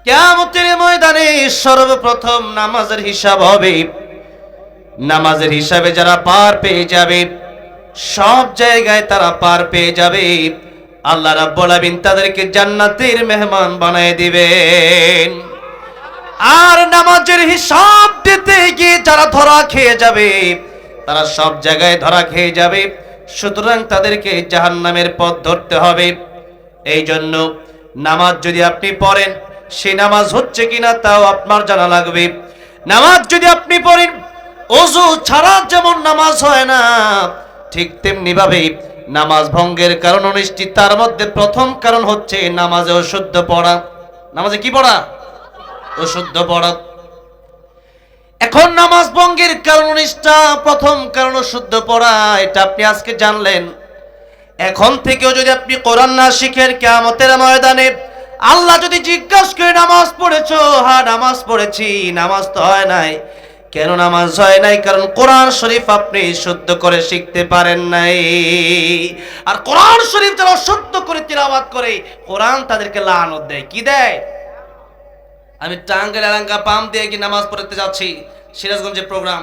কিয়ামতের ময়দানে সর্বপ্রথম নামাজের হিসাব হবে। নামাজের হিসাবে যারা পার পেয়ে যাবে, সব জায়গায় তারা পার পেয়ে যাবে, আল্লাহ রাব্বুল আলামিন তাদেরকে জান্নাতের মেহমান বানায় দিবেন। আর নামাজের হিসাব দিতে গিয়ে যারা ধরা খেয়ে যাবে, তারা সব জায়গায় ধরা খেয়ে যাবে। সুতরাং তাদেরকে জাহান্নামের পথ ধরতে হবে। এই জন্য নামাজ যদি আপনি পড়েন, সেই নামাজ হচ্ছে কিনা তাও আপনার জানা লাগবে। নামাজ যদি আপনি পড়েন, ওযু ছাড়া যেমন নামাজ হয় না, ঠিক তেমনি ভাবে নামাজ ভঙ্গের কারণ 19টি। তার মধ্যে প্রথম কারণ হচ্ছে নামাজে অশুদ্ধ পড়া। নামাজে কি পড়া? অশুদ্ধ পড়া। এখন নামাজ ভঙ্গের কারণ 19টা, প্রথম কারণ অশুদ্ধ পড়া। এটা আপনি আজকে জানলেন। এখন থেকেও যদি আপনি কোরআন না শিখেন, কিয়ামতের ময়দানে আল্লাহ যদি জিজ্ঞাসা করে নামাজ পড়েছো? হ্যাঁ নামাজ পড়েছি। নামাজ তো হয় নাই। কেন নামাজ হয় নাই? কারণ কোরআন শরীফ আপনি শুদ্ধ করে শিখতে পারেন নাই। আর কোরআন শরীফ যারা শুদ্ধ করে তিলাওয়াত করে, কোরআন তাদেরকে লানত দেয়। কি দেয়? আমি টাঙ্গাইল এলাকা পাম দিয়ে কি নামাজ পড়তে যাচ্ছি, সিরাজগঞ্জে প্রোগ্রাম,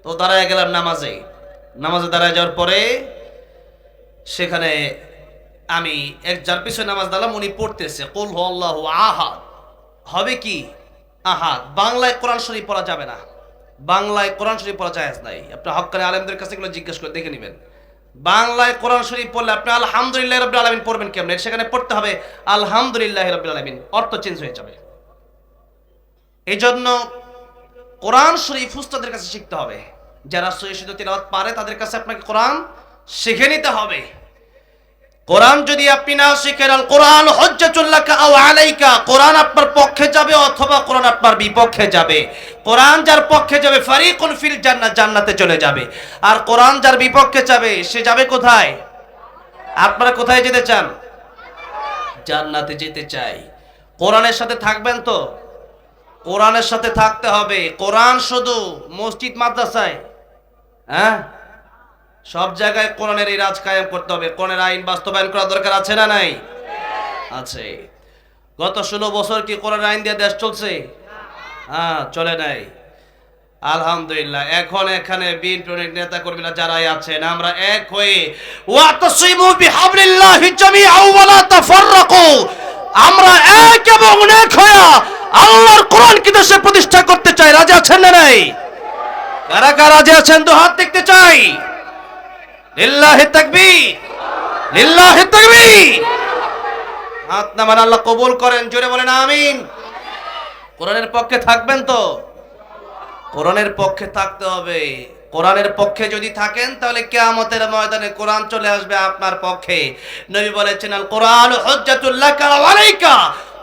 তো দাঁড়ায় গেলাম নামাজে দাঁড়ায় যাওয়ার পরে সেখানে আমি যার পিছনে নামাজ দাঁড়ালাম, উনি পড়তেছে কুল হুয়াল্লাহু আহাদ। হবে কি? আহাদ। বাংলায় কোরআন শরীফ পড়া যাবে না। বাংলায় কোরআন শরীফ পড়া জায়েজ নাই। আপনি হক্কানি আলেমদের কাছে এগুলো জিজ্ঞেস করে দেখে নেবেন। বাংলায় কোরআন শরীফ পড়লে আপনি আলহামদুলিল্লাহ রাব্বিল আলামিন পড়বেন কেমনে? সেখানে পড়তে হবে আলহামদুলিল্লাহ রাব্বিল আলামিন। অর্থ চেঞ্জ হয়ে যাবে। এই জন্য কোরআন শরীফ উস্তাদের কাছে শিখতে হবে। যারা সহিহ শুদ্ধ তিলাওয়াত পারে তাদের কাছে আপনাকে কোরআন শিখে নিতে হবে। কোরআন যদি আপনি না শিখেন, আল কোরআন হুজ্জাতুল লাকা আও আলাইকা, কোরআন আপনার পক্ষে যাবে অথবা কোরআন আপনার বিপক্ষে যাবে। কোরআন যার পক্ষে যাবে ফারিকুন ফিল জান্নাহ, জান্নাতে চলে যাবে। আর কোরআন যার বিপক্ষে যাবে, সে যাবে কোথায়? আপনারা কোথায় যেতে চান? জান্নাতে যেতে চাই। কোরআনের সাথে থাকবেন তো? কোরআনের সাথে থাকতে হবে। কোরআন শুধু মসজিদ মাদ্রাসায়, হ্যাঁ, সব জায়গায় কোরআনের এই রাজ কায়েম করতে হবে। কোরআনের আইন বাস্তবায়ন করা দরকার আছে না নাই? আছে। গত 16 বছর কি কোরআনের আইন দিয়ে দেশ চলছে? হ্যাঁ, চলে নাই। আলহামদুলিল্লাহ। এখন এখানে বিএনপি নেতা কর্মীরা যারাই আছেন, আমরা এক হয়ে ওয়াতাসিমু বিহাবলিল্লাহি জামিআন ওয়া লা তাফাররাকু, আমরা এক এবং এক হয়ে আল্লাহর কোরআনকে দেশে প্রতিষ্ঠা করতে চাই। রাজি আছেন না নাই? কারা কারা রাজি আছেন? তো হাত দেখতে চাই। লিল্লাহি তাকবীর, লিল্লাহি তাকবীর। হাত নামান, আল্লাহ কবুল করেন। জোরে বলেন আমিন। কোরআনের পক্ষে থাকবেন তো? কোরআনের পক্ষে থাকতে হবে। কোরআনের পক্ষে যদি থাকেন, তাহলে কিয়ামতের ময়দানে কোরআন চলে আসবে আপনার পক্ষে। নবী বলেছেন আল কোরআন হুজ্জাতুল লাকা ওয়া আলাইকা,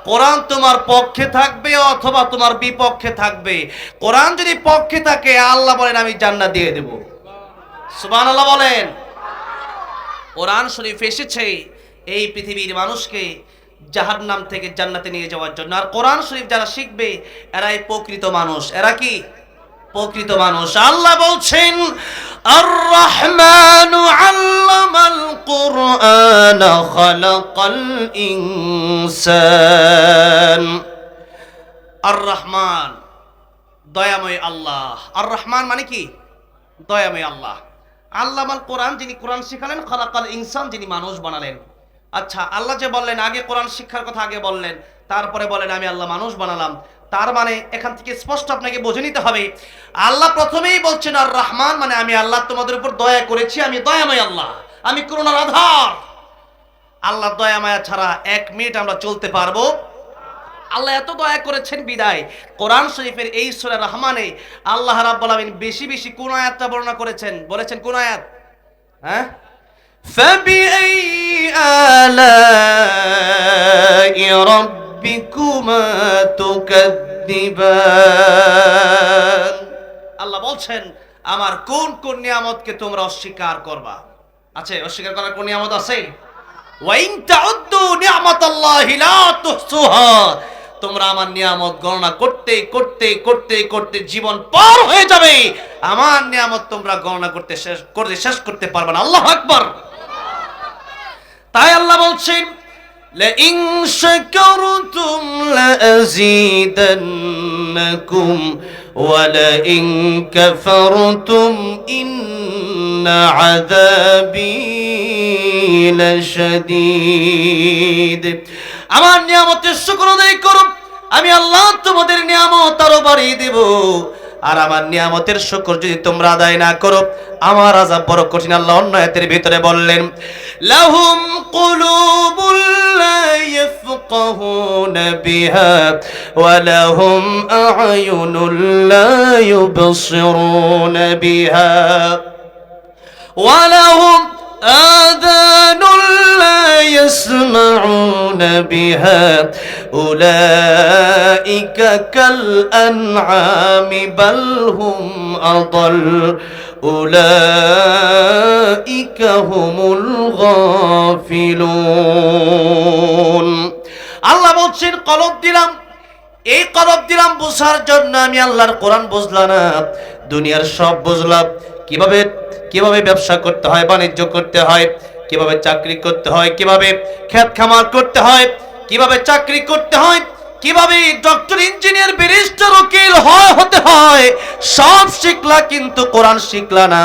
কোরআন তোমার পক্ষে থাকবে অথবা তোমার বিপক্ষে থাকবে। কোরআন যদি পক্ষে থাকে, আল্লাহ বলেন আমি জান্নাত দিয়ে দেব। সুবহানাল্লাহ বলেন। কোরআন শরীফ এসেছে এই পৃথিবীর মানুষকে জাহান্নাম থেকে জান্নাতে নিয়ে যাওয়ার জন্য। আর কোরআন শরীফ যারা শিখবে, এরাই প্রকৃত মানুষ। এরা কি? প্রকৃত মানুষ। আল্লাহ বলছেন আর রহমানু আল্লামাল কুরআন খালাকাল ইনসান। আর রহমান দয়াময় আল্লাহ। আর রহমান মানে কি? দয়াময় আল্লাহ। আল্লামাল কোরআন, যিনি কোরআন শিখালেন, খালাকাল ইনসান, যিনি মানুষ বানালেন। আচ্ছা, আল্লাহ যে বললেন আগে কোরআন শিক্ষার কথা আগে বললেন, তারপরে বলেন আমি আল্লাহ মানুষ বানালাম, তার মানে এখান থেকে স্পষ্ট আপনাকে বুঝে নিতে হবে আল্লাহ প্রথমেই বলছেন আর রহমান মানে আমি আল্লাহ তোমাদের উপর দয়া করেছি, আমি দয়াময় আল্লাহ, আমি করুণার আধার। আল্লাহ দয়া মায়া ছাড়া 1 মিনিট আমরা চলতে পারবো? আল্লাহ এত দয়া করেছেন বিদায় কোরআন শরীফের এই সূরা রহমানে আল্লাহ রাব্বুল আলামিন বেশি বেশি কোন আয়াতটা বর্ণনা করেছেন? বলেছেন কোন আয়াত? হ্যাঁ, ফাবিআই আলাই রাব্বিকুমা তুকাদ্দিবান। আল্লাহ বলছেন আমার কোন কোন নিয়ামতকে তোমরা অস্বীকার করবা? আছে অস্বীকার করার কোন নিয়ামত আছে? ওয়া ইন তাউদ্দু নি'মাতাল্লাহি লা তুহসুহা। তোমরা আমার নিয়ামত গণনা করতে করতে করতে করতে জীবন পার হয়ে যাবে, আমার নিয়ামত তোমরা গণনা করতে শেষ করতে পারবে না। আল্লাহু আকবার। তাই আল্লাহ বলছেন লা ইন শাকারতুম লা لأزيدنكم ولئن كفرتم إن عذابي لشديد আমার নিয়ামতের শুকর আদায় করো, আমি আল্লাহ তোমাদের নিয়ামত আরো বাড়িয়ে দেব। আর আমার নিয়ামতের শুকর যদি তোমরা আদায় না করো, আমার আযাব বড় কঠিন। আল্লাহ অন্য আয়াতের ভিতরে বললেন, লাহুম কুলুবুল লা ইয়াফকাহুনা বিহা ওয়া লাহুম আ'য়ুনুল লা ইউবসিরুনা বিহা ওয়া লাহুম আযানুল লা يسمعون بها أولئك كالأنعام بل هم أضل أولئك هم الغافلون আল্লাহ বলছেন কলব দিলাম, এই কলব দিলাম বুঝার জন্য। আমি আল্লাহর কোরআন বুঝলাম না, দুনিয়ার সব বুঝলাম। কিভাবে ব্যবসা করতে হয়, বাণিজ্য করতে হয়, কিভাবে চাকরি করতে হয়, কিভাবে ক্ষেত খামার করতে হয়, কিভাবে চাকরি করতে হয়, কিভাবে ডক্টর ইঞ্জিনিয়ার ব্যারিস্টার উকিল হতে হয়, সব শিখলা, কিন্তু কোরআন শিখলা না।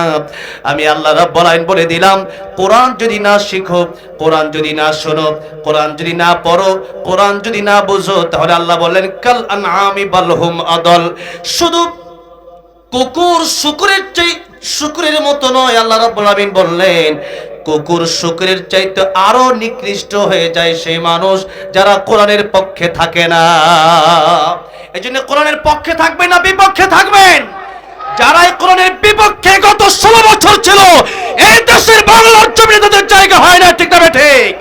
আমি আল্লাহ রাব্বুল আলামিন বলে দিলাম, কোরআন যদি না শিখো, কোরআন যদি না শোনো, কোরআন যদি না পড়ো, কোরআন যদি না বুঝো, তাহলে আল্লাহ বললেন কাল আনআমি বাল হুম আদল, শুধু কুকুর শুকরের মতো নয়। আল্লাহ রাব্বুল আলামিন বললেন কুকুর শুকরের চাইতে আরো নিকৃষ্ট হয়ে যায় সেই মানুষ যারা কোরআনের পক্ষে থাকে না। এজন্য কোরআনের পক্ষে থাকবেন না বিপক্ষে থাকবেন। যারা এই কোরআনের বিপক্ষে গত 16 বছর ছিল, এই দেশের বাংলার জমিনে তাদের জায়গা হয় না, ঠিক না ঠিক?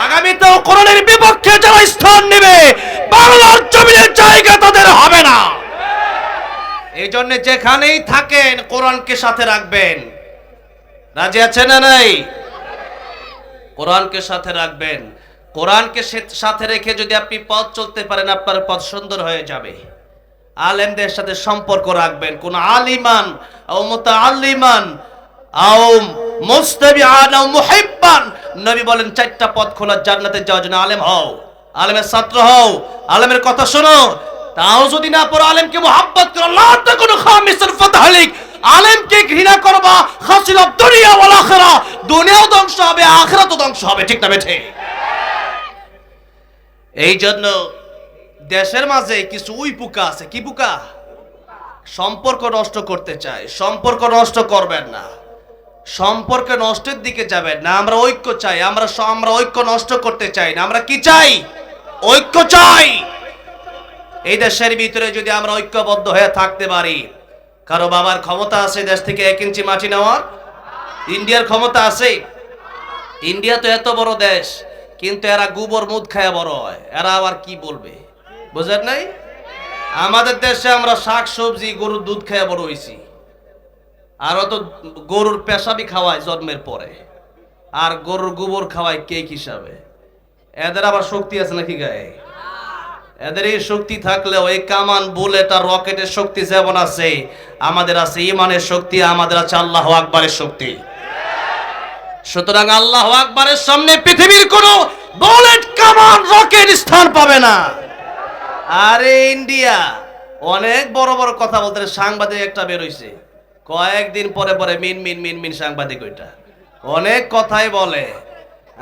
আগামীতেও কোরআনের বিপক্ষে যারা স্থান নেবে, বাংলার জমিনে জায়গা তাদের হবে না। এই জন্য যেখানেই থাকেন কোরআনকে সাথে রাখবেন। রাজি আছেন না নাই? কোরআনকে সাথে রাখবেন। কোরআনকে সাথে রেখে যদি আপনি পথ চলতে পারেন, আপনার পথ সুন্দর হয়ে যাবে। আলেমদের সাথে সম্পর্ক রাখবেন। কোন আলিমান আও মুতাআল্লিমান আও মুস্তাবিআন আও মুহিব্বান, নবী বলেন 4টা পথ খোলা জান্নাতে যাওয়ার জন্য। আলেম হও, আলেমের ছাত্র হও, আলেমের কথা শোনো। তাও যদি না পড়ো, আলেমকে মুহাব্বত করো। লা তাকুনু খামিসান ফাতাহলিক, আলেমকে ঘৃণা করবা, খাসিরা দুনিয়া ওয়াল আখিরা, দুনিয়াও ধ্বংস হবে, আখিরাতও ধ্বংস হবে, ঠিক না বেঠে? এই জন্য দেশের মাঝে কিছু উই পোকা আছে। কি পোকা? সম্পর্ক নষ্ট করতে চায়। সম্পর্ক নষ্ট করবেন না, সম্পর্ক নষ্টের দিকে যাবেন না। আমরা ঐক্য চাই। আমরা ঐক্য নষ্ট করতে চাই না। আমরা কি চাই? ঐক্য চাই। এই দেশের ভিতরে যদি আমরা ঐক্যবদ্ধ হয়ে থাকতে পারি, কারো বাবার ক্ষমতা আছে দেশ থেকে 1 ইঞ্চি মাটি নেওয়ার? ইন্ডিয়ার ক্ষমতা আছে? ইন্ডিয়া তো এত বড় দেশ, কিন্তু এরা গোবর মুদ খায় বড় হয়। এরা আবার কি বলবে, বুঝেন নাই? আমাদের দেশে আমরা শাক সবজি গরুর দুধ খেয়ে বড় হয়েছি, আর অত গরুর পেশাবি খাওয়ায় জন্মের পরে, আর গরুর গোবর খাওয়ায় কেক হিসাবে। এদের আবার শক্তি আছে নাকি গায়ে? এদের এই শক্তি থাকলেও এই কামান বুলেট আর রকেটের শক্তি যেমন আছে, আমাদের আছে ইমানের শক্তি, আমাদের আছে আল্লাহু আকবারের শক্তি। সুতরাং আল্লাহু আকবারের সামনে পৃথিবীর কোনো বুলেট, কামান, রকেট স্থান পাবে না। আরে ইন্ডিয়া অনেক বড় বড় কথা বলতে, সাংবাদিক একটা বের হইছে কয়েকদিন পরে পরে মিন মিন মিন মিন, সাংবাদিক ওইটা অনেক কথাই বলে।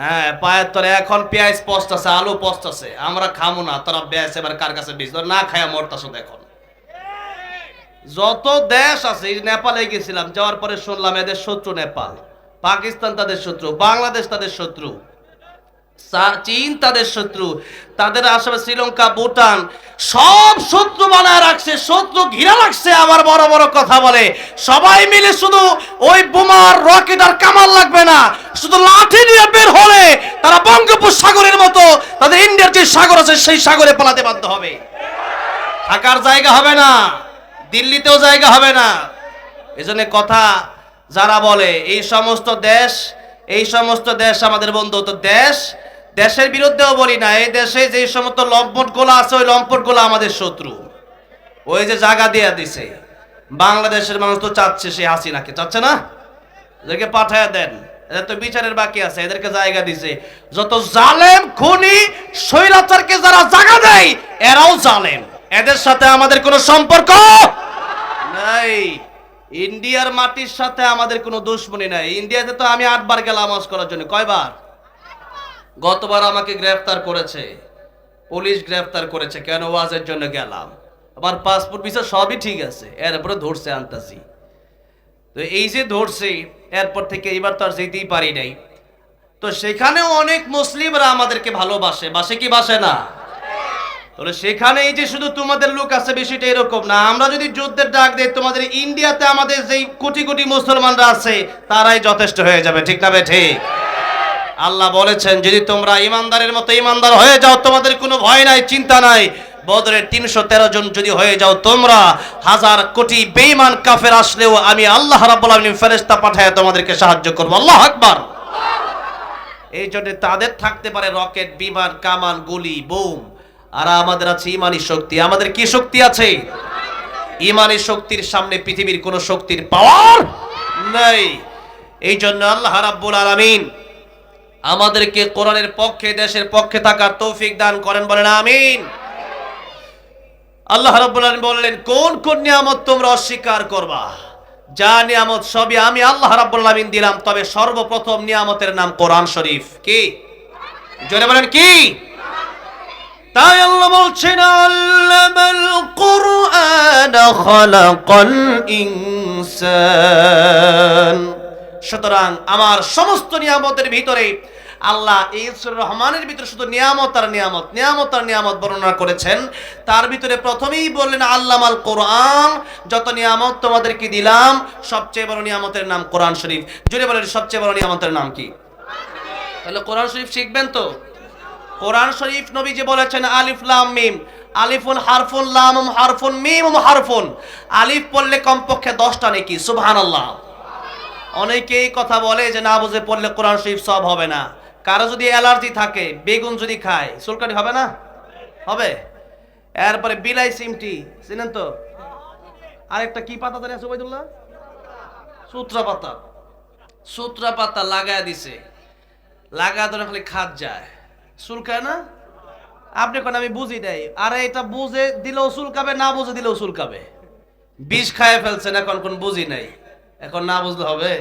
হ্যাঁ, পায়ের তরে এখন পেঁয়াজ পচতেছে, আলু পচতেছে, আমরা খামু না, তোরা বেশ এবার কার কাছে বেশ না খায়া মরতাছো। দেখুন যত দেশ আছে, নেপালে গেছিলাম, যাওয়ার পরে শুনলাম এদের শত্রু নেপাল, পাকিস্তান তাদের শত্রু, বাংলাদেশ তাদের শত্রু, চীন তাদের শত্রু, তাদের আশেপাশে শ্রীলঙ্কা, ভুটান, সব শত্রু বানায় রাখছে, শত্রু ঘিরা রাখছে। আবার বড় বড় কথা বলে। সবাই মিলে শুধু ওই বোমার, রকেট আর কামান লাগবে না, শুধু লাঠি নিয়ে বের হলে তারা বঙ্গোপসাগরের মতো তাদের ইন্ডিয়ার যে সাগর আছে সেই সাগরে পালাতে বাধ্য হবে। থাকার জায়গা হবে না, দিল্লিতেও জায়গা হবে না। এজন্য কথা যারা বলে এই সমস্ত দেশ আমাদের বন্ধু, তো দেশের বিরুদ্ধেও বলি না। এই দেশে যে সমস্ত লম্পট গোলা আছে, ওই লম্পট গোলা আমাদের শত্রু। ওই যে জায়গা দিয়ে দিছে, বাংলাদেশের মানুষ তো চাচ্ছে, সে হাসিনাকে চাচ্ছে না, এদেরকে পাঠায় দেন, এদের তো বিচারের বাকি আছে, এদেরকে জায়গা দিছে। যত জালেম, খুনি, স্বৈরাচারকে যারা জায়গা দেয়, এরাও জালেম, এদের সাথে আমাদের কোনো সম্পর্ক নাই। ইন্ডিয়ার মাটির সাথে আমাদের কোনো দুশ্মনী নাই। ইন্ডিয়াতে তো আমি 8 বার গেলাম হজ করার জন্য। কয়বার? গতবার আমাকে গ্রেফতার করেছে, পুলিশ গ্রেফতার করেছে। কেন? ওয়াজের জন্য গেলাম। আমার পাসপোর্ট ভিসা সবই ঠিক আছে, এরপরে ধরছে আনতাছি। তো এই যে ধরছে, এরপর থেকে এবার তো আর যেতেই পারি নাই। তো সেখানেও অনেক মুসলিমরা আমাদেরকে ভালোবাসে, বাসে কি বাসে না? তাহলে সেখানে এই যে শুধু তোমাদের লোক আছে বিষয়টা এরকম না। আমরা যদি যুদ্ধের ডাক দেই, তোমাদের ইন্ডিয়াতে আমাদের যেই কোটি কোটি মুসলমানরা আছে তারাই যথেষ্ট হয়ে যাবে। ঠিক না ঠিক? আল্লাহ বলেছেন যদি তোমরা ইমানদারের মতো ইমানদার হয়ে যাও, তোমাদের কোনো ভয় নাই, চিন্তা নাই। বদরের 313 জন যদি হয়ে যাও তোমরা, 1000 কোটি বেঈমান কাফের আসলেও আমি আল্লাহ রাব্বুল আলামিন ফেরেশতা পাঠায় তোমাদেরকে সাহায্য করব। আল্লাহু আকবার। এই জন্য তাদের থাকতে পারে রকেট, বিমান, কামান, গুলি, বোম, আর আমাদের আছে ইমানি শক্তি। আমাদের কি শক্তি আছে? ইমানি শক্তির সামনে পৃথিবীর কোন শক্তির পাওয়ার নাই। এই জন্য আল্লাহ রাব্বুল আলামিন আমাদেরকে কোরআনের পক্ষে, দেশের পক্ষে থাকার তৌফিক দান করেন, বলেন আমিন। আল্লাহ রাব্বুল আলামিন বললেন, কোন কোন নিয়ামত তোমরা অস্বীকার করবা? যা নিয়ামত সবই আমি আল্লাহ রাব্বুল আলামিন দিলাম, তবে সর্বপ্রথম নিয়ামতের নাম কোরআন শরীফ। কি? জোরে বলেন কি? তাই আল্লাহ বলছেন, আল্লামাল কুরআন খালাকাল ইনসান। সুতরাং আমার সমস্ত নিয়ামতের ভিতরে আল্লাহ এই সূরা রহমানের ভিতরে শুধু নিয়ামত আর নিয়ামত বর্ণনা করেছেন। তার ভিতরে প্রথমেই বললেন আল্লামাল কোরআন, যত নিয়ামত তোমাদেরকে দিলাম সবচেয়ে বড় নিয়ামতের নাম কোরআন শরীফ। জোরে বলেন সবচেয়ে বড় নিয়ামতের নাম কি? তাহলে কোরআন শরীফ শিখবেন তো। কোরআন শরীফ নবীজি বলেছেন আলিফ লাম মিম, আলিফুন হারফুন, লামুন হারফুন, মিমুন হারফুন। আলিফ পড়লে কমপক্ষে 10টা নেকি। সুবহানাল্লাহ। অনেকেই কথা বলে যে না বুঝে পড়লে কোরআন শরীফ সব হবে না। কারো যদি অ্যালার্জি থাকে, বেগুন যদি খায়, চুলকানি হবে না? হবে। এরপরে বিলাই সিমটি চিনেন তো? আরেকটা কি পাতা জানেন সুবাইদুল্লাহ? সূত্রা পাতা লাগায় দিছে, লাগা ধরে খালি খাত যায়, চুলকায় না? আপনি কোন আমি বুঝি নাই। আরে এটা বুঝে দিলেও চুলকাবে, না বুঝে দিলেও চুলকাবে। বিষ খায় ফেলছেন, এখন কোন বুঝি নাই। এখন না বুঝলে হবে?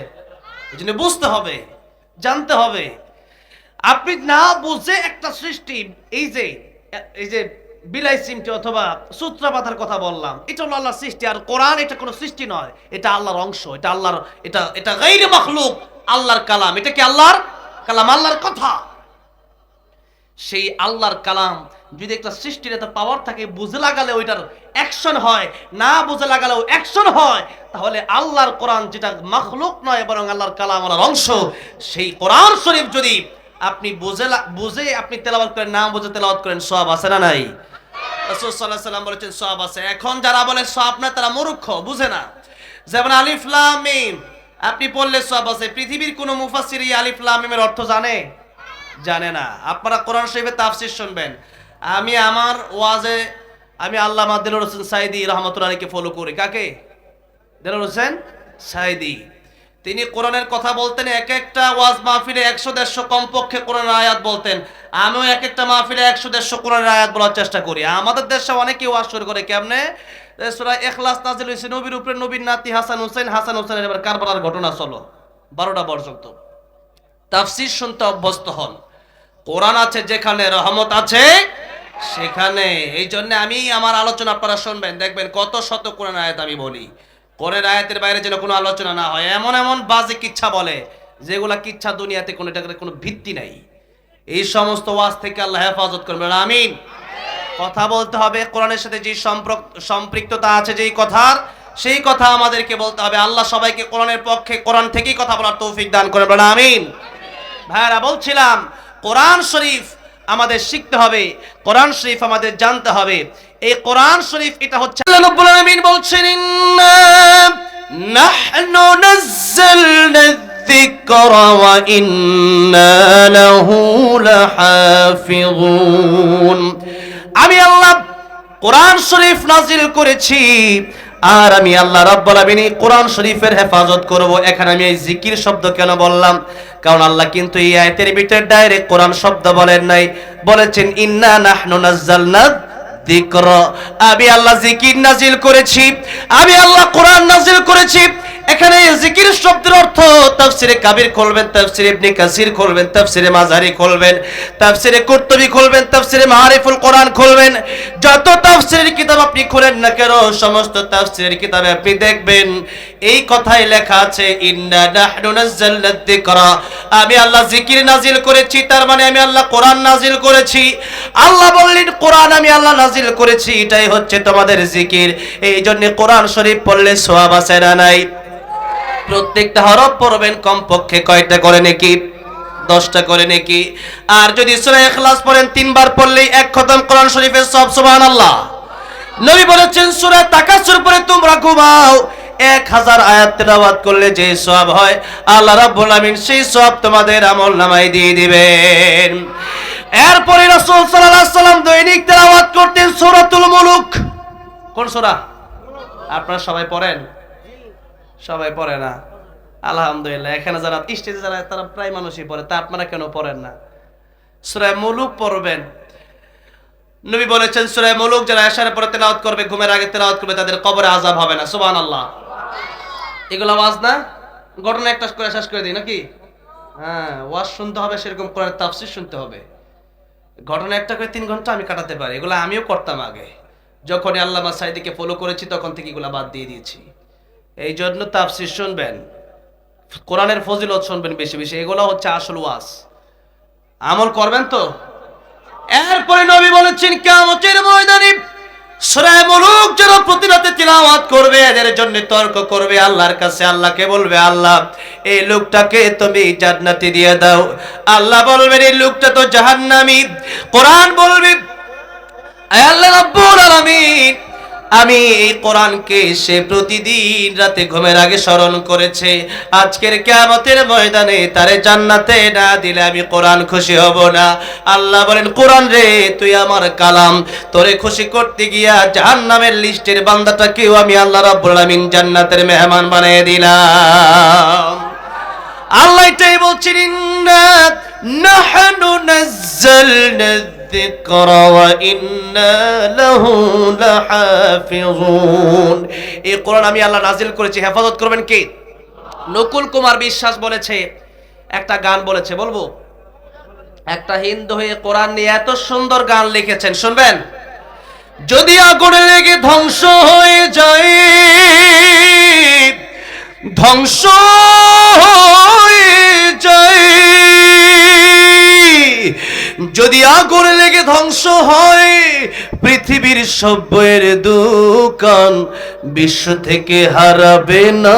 এই জন্য বুঝতে হবে, জানতে হবে। আপনি না বুঝে একটা সৃষ্টি, এই যে বিলাই সিমটি অথবা সূত্রা পাতার কথা বললাম, এটা হলো আল্লাহর সৃষ্টি। আর কোরআন এটা কোনো সৃষ্টি নয়, এটা আল্লাহর অংশ, এটা আল্লাহর, এটা গায়রে মাখলুক, আল্লাহর কালাম। এটা কি আল্লাহর কালাম, আল্লাহর কথা। সেই আল্লাহর কালাম যদি একটা সৃষ্টির এত পাওয়ার থাকে, বুঝে লাগালে ওইটার অ্যাকশন হয়, না বুঝে লাগালেও অ্যাকশন হয়, তাহলে আল্লাহর কোরআন যেটা মাখলুক নয় বরং আল্লাহর কালাম, আল্লাহর অংশ, সেই কোরআন শরীফ যদি আপনি বুঝে আপনি তেলাওয়াত করেন, না বুঝে তেলাওয়াত করেন, সওয়াব আছে না নাই? রাসূল সাল্লাল্লাহু আলাইহি ওয়াসাল্লাম বলেছেন সওয়াব আছে। এখন যারা বলে সওয়াব না তারা মূর্খ, বুঝে না। যেমন আলিফ লাম মিম আপনি পড়লে সওয়াব আছে। পৃথিবীর কোন মুফাসসির এই আলিফ লাম মিমের অর্থ জানে না। আপনারা কোরআন শরীফের তাফসীর শুনবেন। আমি আমার ওয়াজে আমি আল্লামা দেলোয়ার হোসেন সাঈদী রাহমাতুল্লাহ আলাইহিকে ফলো করি। কাকে? দেলোয়ার হোসেন সাঈদী। তিনি কোরআনের কথা বলতেন, এক একটা ওয়াজ মাহফিলে 100-150 কমপক্ষে কোরআনের আয়াত বলতেন। আমিও এক একটা মাহফিলে 100-150 কোরআনের আয়াত বলার চেষ্টা করি। আমাদের দেশে অনেকেই ওয়াজ শুরু করে কেমনে, সূরা ইখলাস নাযিল হইছে নবীর উপরে, নবীর নাতি হাসান হোসেনের এবার কারবালার ঘটনা চলো 12টা পর্যন্ত। তাফসীর শুনতে অভ্যস্ত হন। কোরআন আছে যেখানে, রহমত আছে সেখানে। এই জন্য আমি আমার আলোচনা আপনারা শুনবেন, দেখবেন কত শত কোরআন আয়াত আমি বলি। কোরআন আয়াতের বাইরে যেন কোনো আলোচনা না হয়। এমন এমন বাজে কিচ্ছা বলে যেগুলা কিচ্ছা দুনিয়াতে কোনো, এটার কোনো ভিত্তি নাই। এই সমস্ত ওয়াজ থেকে আল্লাহ হেফাজত করবেন, আমিন। কথা বলতে হবে কোরআনের সাথে যে সম্পৃক্ততা আছে যেই কথার, সেই কথা আমাদেরকে বলতে হবে। আল্লাহ সবাইকে কোরআনের পক্ষে, কোরআন থেকেই কথা বলার তৌফিক দান করবেন, আমিন। ভাইরা বলছিলাম, কোরআন শরীফ আমাদের শিখতে হবে, কোরআন শরীফ আমাদের জানতে হবে। এই কোরআন শরীফ এটা হচ্ছে আল্লাহ রাব্বুল আলামিন বলছেন, ইন্না নাহনু নাযালনা যিকরা ওয়া ইন্না লাহু লাহাফিযুন। আমি আল্লাহ কোরআন শরীফ নাজিল করেছি, আর আমি আল্লাহ রাব্বুল আলামিন কোরআন শরীফের হেফাজত করব। এখানে আমি এই জিকির শব্দ কেন বললাম? কারণ আল্লাহ কিন্তু এই আয়াতের ভিতরে ডাইরেক্ট কোরআন শব্দ বলেন নাই, বলেছেন ইন্না নাহনু নাযালনা যিকর, আমি আল্লাহ জিকির নাজিল করেছি, আমি আল্লাহ কোরআন নাজিল করেছি। এখানে জিকির শব্দের অর্থ তাফসিরে কাবির খুলবেন, তাফসিরে ইবনে কাসির খুলবেন, তাফসিরে মাজারি খুলবেন, তাফসিরে কুরতুবী খুলবেন, তাফসিরে মাআরিফুল কোরআন খুলবেন। যত তাফসিরের কিতাব আপনি খুলেন না কেন, সমস্ত তাফসিরের কিতাবে আপনি দেখবেন এই কথাই লেখা আছে, ইন্না নাহনু নাযালনা যিকরা, আমি আল্লাহ জিকির নাজিল করেছি, তার মানে আমি আল্লাহ কোরআন নাজিল করেছি। আল্লাহ বললেন কোরআন আমি আল্লাহ নাজিল করেছি, এটাই হচ্ছে তোমাদের জিকির। এই জন্য কোরআন শরীফ পড়লে সওয়াব আছে না নাই? প্রত্যেকটা হরফ পড়বেন কমপক্ষে কয়টা করে নাকি? 10টা করে নাকি? আর যদি সূরা ইখলাস পড়েন 3 বার পড়লেই এক খতম কোরআন শরীফের সওয়াব, সুবহানাল্লাহ। নবী বলেছেন সূরা তাকাসুর পড়ে তোমরা ঘুমাও, 1000 আয়াত তেলাওয়াত করলে যে সওয়াব হয় আল্লাহ রাব্বুল আমিন সেই সওয়াব তোমাদের আমলনামায় দিয়ে দিবেন। এরপরে রাসূল সাল্লাল্লাহু আলাইহি সাল্লাম দৈনিক তেলাওয়াত করতেন সূরাতুল মুলুক। কোন সূরা? আপনারা সবাই পড়েন? সবাই পড়ে না, আলহামদুলিল্লাহ। এখানে যারা স্টেজে যারা তারা প্রায় মানুষই পড়ে, তা আপনারা কেন পড়েন না? সূরা মুলুক পড়বেন। নবী বলেছেন সূরা মুলুক যারা এশারে পড়ে তেলাওয়াত করবে, ঘুমের আগে তেলাওয়াত করবে, তাদের কবরে আযাব হবে না, সুবহানাল্লাহ। এগুলো ওয়াজ না, ঘটনা একটা করে শেষ করে দিই নাকি? হ্যাঁ, ওয়াজ শুনতে হবে, সেরকম কোরআনের তাফসীর শুনতে হবে। ঘটনা একটা করে 3 ঘন্টা আমি কাটাতে পারি, এগুলো আমিও করতাম আগে। যখনই আল্লামা সাঈদীকে ফলো করেছি তখন থেকে এগুলো বাদ দিয়ে দিয়েছি। এই জন্য তাফসীর শুনবেন, কোরআনের ফজিলত শুনবেন বেশি বেশি, এগুলো হচ্ছে আসল ওয়াজ। আমল করবেন তো? এরপরে নবী বলেছেন কিয়ামতের ময়দানে সূরা মুলুক যারা প্রতি রাতে তিলাওয়াত করবে এদের জন্য তর্ক করবে আল্লাহর কাছে, আল্লাহকে বলবে আল্লাহ এই লোকটাকে তুমি জান্নাতে দিয়ে দাও। আল্লাহ বলবেন এই লোকটা তো জাহান্নামী। কোরআন বলবে আল্লাহ রাব্বুল আলামিন আমি এই কোরআনকে সে প্রতিদিন রাতে ঘুমের আগে স্মরণ করেছে, আজকের কিয়ামতের ময়দানে তারে জান্নাতে না দিলে আমি কোরআন খুশি হব না। আল্লাহ বলেন কোরআন রে তুই আমার কালাম, তোরে খুশি করতে গিয়া জাহান্নামের লিস্টের বান্দাটাকেও আমি আল্লাহ রাব্বুল আলামিন জান্নাতের মেহমান বানিয়ে দিলাম। আল্লাহ এটাই বলছেন ইন্না নাহনু নাযালনা যিকরা ওয়া ইন্না লাহু লাহাফিজুন। এই কোরআন আমি আল্লাহ নাজিল করেছি, হেফাজত করবেন কে? নকুল কুমার বিশ্বাস বলেছে, একটা গান বলেছে, বলবো? একটা হিন্দু হয়ে কোরআন নিয়ে এত সুন্দর গান লিখেছেন, শুনবেন? যদি আগুনে লেগে ধ্বংস হয়ে যায়, ধ্বংস হয়ে যায়, যদি আগুন লেগে ধ্বংস হয় পৃথিবীর সব বইয়ের দোকান, বিশ্ব থেকে হারাবে না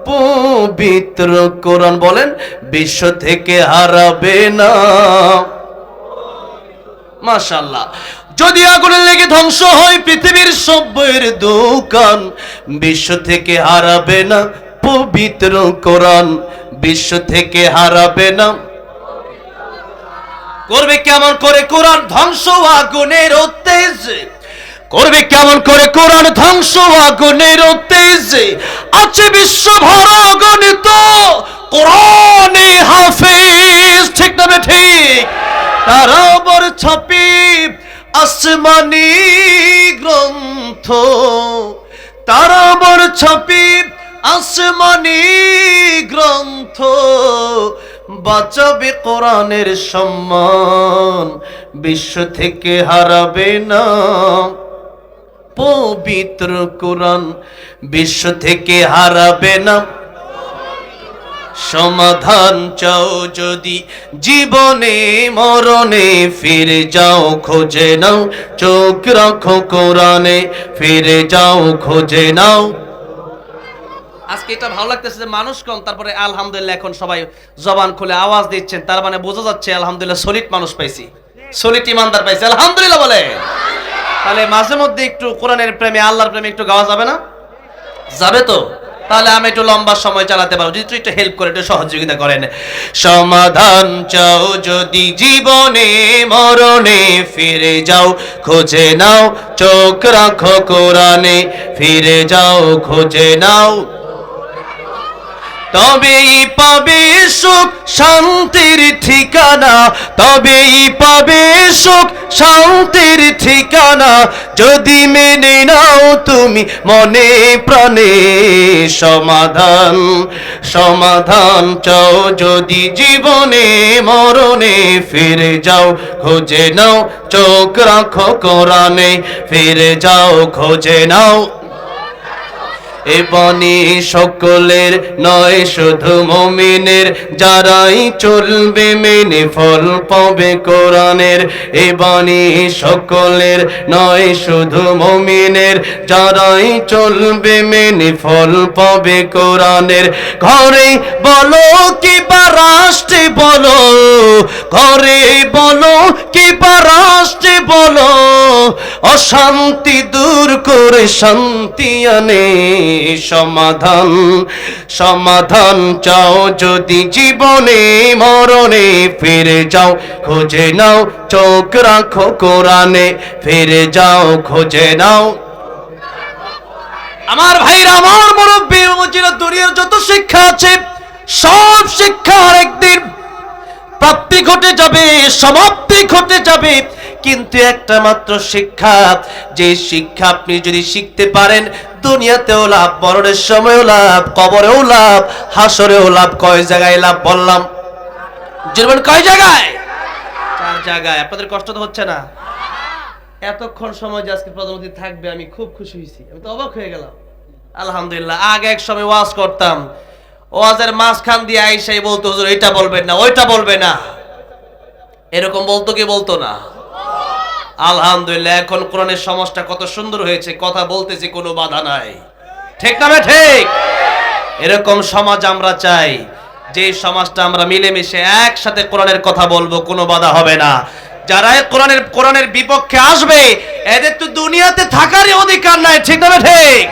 পবিত্র কোরআন। বলেন বিশ্ব থেকে হারাবে না। মাশাআল্লাহ। যদি আগুনে লেগে ধ্বংস হয় পৃথিবীর সব বইয়ের দোকান, বিশ্ব থেকে হারাবে না পবিত্র কোরআন, বিশ্ব থেকে হারাবে না। করবে কেমন করে কোরআন ধ্বংস আগুনের তেজে, করবে কেমন করে কোরআন ধ্বংস আগুনের তেজে, আছে বিশ্বভর অগণিত কোরআনে হাফেজ, ঠিক না ঠিক? তারা বর ছাপি আসমানি গ্রন্থ, তারা বর ছাপি আসমানি গ্রন্থ, বাঁচাবে কোরআনের সম্মান, বিশ্ব থেকে হারাবে না পবিত্র কোরআন, বিশ্ব থেকে হারাবে না। সমাধান চাও যদি জীবনে মরণে, ফিরে যাও খোঁজে নাও, চোখ রাখো কোরআনে, ফিরে যাও খোঁজে নাও। আজকে এটা ভালো লাগতেছে যে মানুষ কম, তারপরে আলহামদুলিল্লাহ এখন সবাই জবান খুলে আওয়াজ দিচ্ছেন, তার মানে বোঝা যাচ্ছে আলহামদুলিল্লাহ সলিড মানুষ পাইছি, সলিড ইমানদার পাইছি, আলহামদুলিল্লাহ বলে। তাহলে মাঝে মধ্যে একটু কোরআনের প্রেমে আল্লাহর প্রেমে একটু গাওয়া যাবে না? যাবে তো? তাহলে আমি একটু লম্বা সময় চালাতে পারবো যদি একটু হেল্প করে, একটু সহযোগিতা করেন। সমাধান চাও যদি জীবনে মরণে, ফিরে যাও খোঁজে নাও, চোখ রাখো কোরআনে, ফিরে যাও খোঁজে নাও। তবেই পাবে সুখ শান্তির ঠিকানা, তবেই পাবে সুখ শান্তির ঠিকানা, যদি মেনে নাও তুমি মনে প্রাণে সমাধান। সমাধান চাও যদি জীবনে মরণে, ফিরে যাও খোঁজে নাও চোখ রাখো কোরআনে, ফিরে যাও খোঁজে নাও। এ বাণী সকলের নয় শুধু মুমিনের, যারাই চলবে মেনে ফল পাবে কোরআনের। এ বাণী সকলের নয় শুধু মুমিনের, যারাই চলবে মেনে ফল পাবে কোরআনের। ঘরে বলো কিংবা রাষ্ট্রে বলো, ঘরে বলো কিংবা রাষ্ট্রে বলো, অশান্তি দূর করে শান্তি আনে সমাধান। সমাধান চাও যদি জীবনে মরণে, ফিরে যাও খোঁজে নাও চোখ রাখো কোরআনে, ফিরে যাও খোঁজে নাও। আমার ভাইরা, আমার মুরব্বী, দুনিয়ার যত শিক্ষা আছে সব শিক্ষার একদিন প্রাপ্তি ঘটে যাবে, সমাপ্তি ঘটে যাবে, কিন্তু একটা মাত্র শিক্ষা, যে শিক্ষা আপনি যদি শিখতে পারেন দুনিয়াতেও লাভ, মরণের সময়ও লাভ, কবরেও লাভ, হাসরেও লাভ। কয় জায়গায় লাভ বললাম? জীবন কয় জায়গায়? 4 জায়গায়। আপনাদের কষ্ট তো হচ্ছে না? এতক্ষণ সময় যে আজকে প্রধানমন্ত্রী থাকবে আমি খুব খুশি হয়েছি, আমি তো অবাক হয়ে গেলাম। আলহামদুলিল্লাহ। আগে এক সময় ওয়াজ করতাম, ওয়াজের মাঝখান দিয়ে আইসাই বলতো হুজুর এটা বলবেন না, ওইটা বলবে না, এরকম বলতো কি বলতো না? আলহামদুলিল্লাহ। এখন কোরআনের সমাজটা কত সুন্দর হয়েছে, কথা বলতেছি কোনো বাধা নাই। ঠিক না ঠিক? এরকম সমাজ আমরা চাই, যে সমাজটা আমরা মিলেমিশে একসাথে কোরআনের কথা বলবো, কোনো বাধা হবে না। যারা কোরআনের বিপক্ষে আসবে এদের তো দুনিয়াতে থাকারই অধিকার নাই। ঠিক না ঠিক?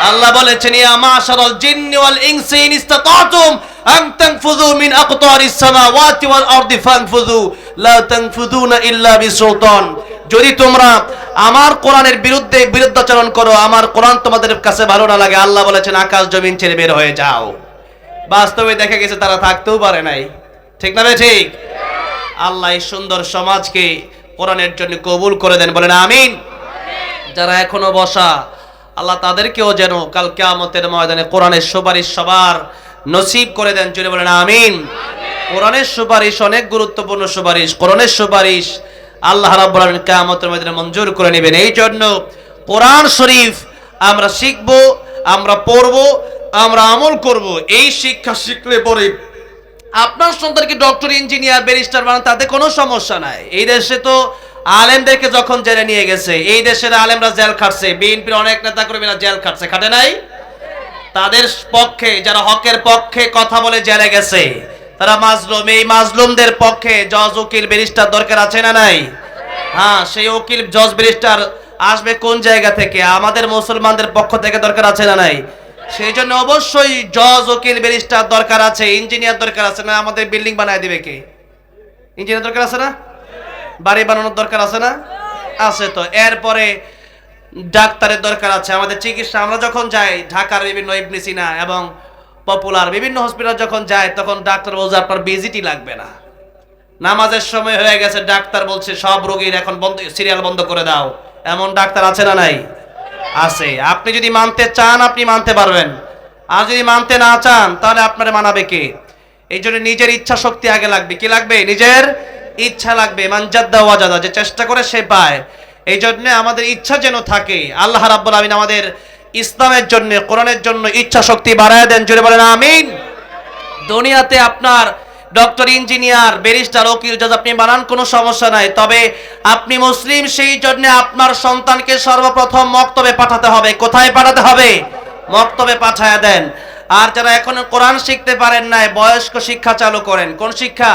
আল্লাহ বলেছেন ইয়া মাশারাল জিন্নি ওয়াল ইনসি ইন ইসতাতাতুম আন তানফুযু মিন আকতারিস সামাওয়াতি ওয়াল আরদি ফানফুযু লা তানফুযুনা ইল্লা বিসুলতান। যদি তোমরা আমার কোরআনের বিরুদ্ধাচরণ করো, আমার কোরআন তোমাদের কাছে ভালো না লাগে, আল্লাহ বলেছেন আকাশ জমিন ছেড়ে বের হয়ে যাও। বাস্তবে দেখা গেছে তারা থাকতেও পারে নাই। ঠিক না ঠিক? আল্লাহ এই সুন্দর সমাজকে কোরআনের জন্য কবুল করে দেন, বলেন আমিন। যারা এখনো বসা, আল্লাহ তাদেরকেও যেন কাল কিয়ামতের ময়দানে কোরআনের সুপারিশ সবার নসিব করে দেন, জুড়ে বলেন আমিন। কোরআনের সুপারিশ অনেক গুরুত্বপূর্ণ সুপারিশ। কোরআনের সুপারিশ আল্লাহ রাব্বুল আলামিন কিয়ামতের ময়দানে মঞ্জুর করে নেবেন। এই জন্য কোরআন শরীফ আমরা শিখব, আমরা পড়ব, আমরা আমল করব। এই শিক্ষা শিখলে পরে আপনার সন্তানকে ডক্টর, ইঞ্জিনিয়ার, ব্যারিস্টার বানান, তাতে কোনো সমস্যা নাই। এই দেশে তো আলেমদেরকে যখন জেলে নিয়ে গেছে, এই দেশের আলেমরা জেল খাটছে, বিএনপির অনেক নেতা কর্মীরা জেল খাটছে, খাটে নাই? তাদের পক্ষে যারা হকের পক্ষে কথা বলে জেলে গেছে তারা মাজলুম। এই মাজলুমদের পক্ষে জজ, উকিল, ব্যারিস্টার দরকার আছে না নাই? হ্যাঁ, সেই উকিল, জজ, ব্যারিস্টার আসবে কোন জায়গা থেকে? আমাদের মুসলমানদের পক্ষ থেকে দরকার আছে না নাই? সেই জন্য অবশ্যই জজ, উকিল, ব্যারিস্টার দরকার আছে, ইঞ্জিনিয়ার দরকার আছে। না আমাদের বিল্ডিং বানায় দিবে কে? ইঞ্জিনিয়ার দরকার আছে না? বাড়ি বানানোর দরকার আছে না? আছে তো। এরপরে ডাক্তারের দরকার আছে। আমাদের চিকিৎসা, আমরা যখন যাই ঢাকার বিভিন্ন ইবনে সিনা এবং পপুলার বিভিন্ন হসপিটাল যখন যাই, তখন ডাক্তার বলছে আপনার ভিজিটই লাগবে না, নামাজের সময় হয়ে গেছে, ডাক্তার বলছে সব রোগীর এখন বন্ধ, সিরিয়াল বন্ধ করে দাও। এমন ডাক্তার আছে না নাই? আছে। আপনি যদি মানতে চান আপনি মানতে পারবেন, আর যদি মানতে না চান তাহলে আপনারে মানাবে কে? এই জন্য নিজের ইচ্ছা শক্তি আগে লাগবে। কি লাগবে? নিজের ইচ্ছা লাগবে। মান জাদ্দা ওয়াজাদা, যে চেষ্টা করে সে পায়। এই জন্য আমাদের ইচ্ছা যেন থাকে। আল্লাহ রাব্বুল আলামিন আমাদের ইসলামের জন্য, কোরআনের জন্য ইচ্ছা শক্তি বাড়ায় দেন, জোরে বলেন আমিন। দুনিয়াতে আপনার ডক্টর, ইঞ্জিনিয়ার, ব্যারিস্টার, উকিল, জজ আপনি বানান, কোনো সমস্যা নাই। তবে আপনি মুসলিম, সেই জন্য আপনার সন্তানকে সর্বপ্রথম মক্তবে পাঠাতে হবে। কোথায় পাঠাতে হবে? মক্তবে পাঠায় দেন। আর যারা এখনো কোরআন শিখতে পারেন নাই, বয়স্ক শিক্ষা চালু করেন। কোন শিক্ষা?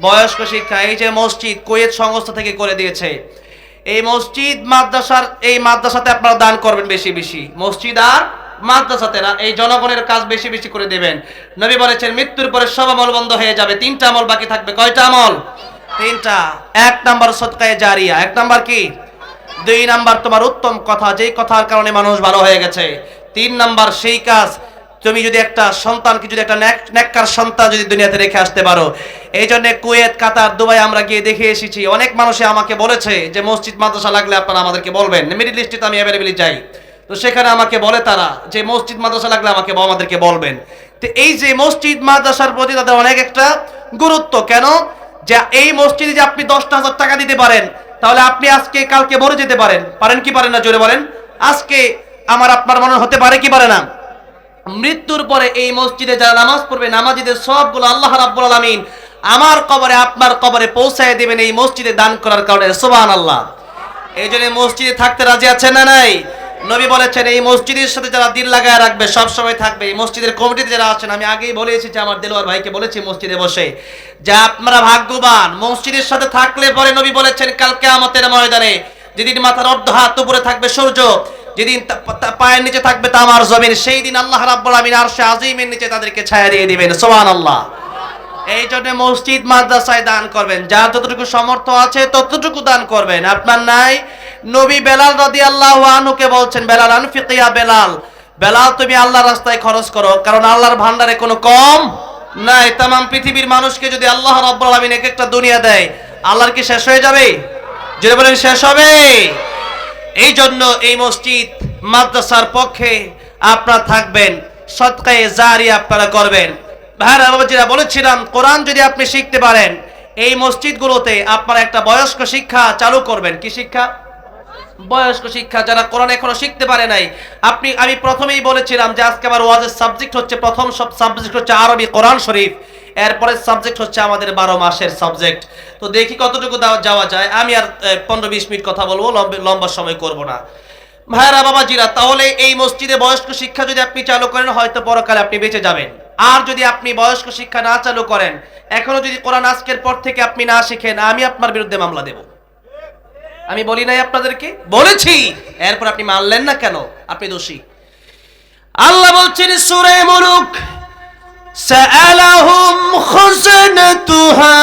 বয়স্ক শিক্ষা। এই যে মসজিদ কুয়েত সংস্থা থেকে করে দিয়েছে, এই মসজিদ মাদ্রাসার, এই মাদ্রাসাতে আপনারা দান করবেন বেশি বেশি। মসজিদ আর মাদ্রাসাতে না, এই জনগণের কাজ বেশি বেশি করে দেবেন। নবী বলেছেন মৃত্যুর পরে সব আমল বন্ধ হয়ে যাবে, 3টা আমল বাকি থাকবে। কয়টা আমল? 3টা। 1 নাম্বার সদকায়ে জারিয়া। 1 নাম্বার কি? 2 নাম্বার তোমার উত্তম কথা, যেই কথার কারণে মানুষ ভালো হয়ে গেছে। 3 নাম্বার সেই কাজ তুমি যদি একটা সন্তানকে যদি একটা নেককার সন্তান যদি দুনিয়াতে রেখে আসতে পারো। এই জন্য কুয়েত, কাতার, দুবাই আমরা গিয়ে দেখে এসেছি। অনেক মানুষে আমাকে বলেছে যে মসজিদ মাদ্রাসা লাগলে আপনারা আমাদেরকে বলবেন। মিডল ইস্টে তো আমি অ্যাভেলেবলি যাই, তো সেখানে আমাকে বলে তারা যে মসজিদ মাদ্রাসা লাগলে আমাদেরকে বলবেন। তো এই যে মসজিদ মাদ্রাসার প্রতি তাদের অনেক একটা গুরুত্ব। কেন? যে এই মসজিদে যে আপনি 10,000 টাকা দিতে পারেন, তাহলে আপনি আজকে কালকে মরে যেতে পারেন কি পারেন না? জোরে বলেন। আজকে আমার আপনার মনে হতে পারে কি পারে না? মৃত্যুর পরে এই মসজিদে যারা নামাজ পড়বে, নামাজীদের সবগুলো আল্লাহ রাব্বুল আলামিন আমার কবরে, আপনার কবরে পৌঁছায় দিবেন এই মসজিদে দান করার কারণে। সুবহানাল্লাহ। এই জন্য মসজিদে থাকতে রাজি আছেন না নাই? নবী বলেছেন এই মসজিদের সাথে যারা দিল লাগায় রাখবে সব সময় থাকবে। এই মসজিদের কমিটিতে যারা আছেন, আমি আগেই বলে এসেছি, আমার দেলোয়ার ভাইকে বলেছি মসজিদে বসে, যে আপনারা ভাগ্যবান মসজিদের সাথে থাকলে পরে নবী বলেছেন কাল কিয়ামতের ময়দানে যেদিন মাথার অর্ধ হাত উপরে থাকবে সূর্য, যেদিন পায়ের নিচে থাকবে তামার জমিন, সেই দিন আল্লাহ রাব্বুল আমিন আরশে আজিমের নিচে তাদেরকে ছায়া দিয়ে দিবেন। সুবহানাল্লাহ। এই জন্য মসজিদ মাদ্রাসায় দান করবেন, যার যতটুকু সামর্থ্য আছে ততটুকু দান করবেন। আপনার নাই? নবী বেলাল রাদিয়াল্লাহু আনহুকে বলছেন, বেলাল আনফিক ইয়া বেলাল, বেলাল তুমি আল্লাহর রাস্তায় খরচ করো, কারণ আল্লাহর ভান্ডারে কোনো কম নাই। তামাম পৃথিবীর মানুষকে যদি আল্লাহ রাব্বুল আমিন এক একটা দুনিয়া দেয়, আল্লাহর কি শেষ হয়ে যাবে? যদি বলেন শেষ হবে? এই জন্য এই মসজিদ মাদ্রাসার পক্ষে আপনারা থাকবেন, সদকায়ে জারিয়া আপনারা করবেন। ভাইরা বাবাজিরা, বলেছিলাম কোরআন যদি আপনি শিখতে পারেন, এই মসজিদগুলোতে আপনারা একটা বয়স্ক শিক্ষা চালু করবেন। কি শিক্ষা? বয়স্ক শিক্ষা। যারা কোরআন এখনো শিখতে পারে নাই, আমি প্রথমেই বলেছিলাম যে আজকে আমার ওয়াজের সাবজেক্ট হচ্ছে, প্রথম সব সাবজেক্ট হচ্ছে আরবি কোরআন শরীফ, এরপরে সাবজেক্ট হচ্ছে আমাদের 12 মাসের সাবজেক্ট। তো দেখি কতটুকু যাওয়া যায়। আমি আর 15-20 মিনিট কথা বলবো, লম্বা সময় করব না। ভাইরা বাবাজিরা, তাহলে এই মসজিদে বয়স্ক শিক্ষা যদি আপনি চালু করেন, হয়তো পরকালে আপনি বেঁচে যাবেন। আর যদি আপনি বয়স্ক শিক্ষা না চালু করেন, এখনো যদি কোরআন আজকের পর থেকে আপনি না শিখেন, আমি আপনার বিরুদ্ধে মামলা দেব। আমি বলি নাই আপনাদেরকে? বলেছি। এরপর আপনি মানলেন না কেন? আপনি দোষী। আল্লাহ বলছেন সূরা মুলুক, সাআলাহুম খাযানাতুহা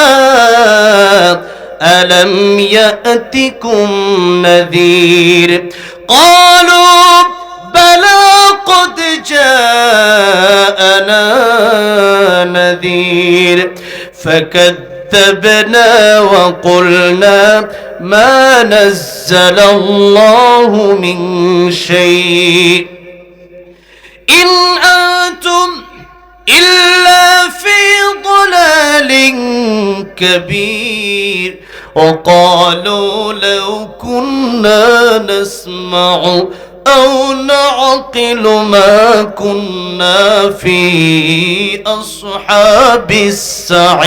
আলাম ইয়াতিকুম নাযীর ক্বালু বালা ক্বাদ জাআনা নাযীর فكذبنا وقلنا ما نزل الله من شيء إن أنتم إلا في ضلال كبير وقالوا لو كنا نسمع أو نعقل ما كنا في أصحاب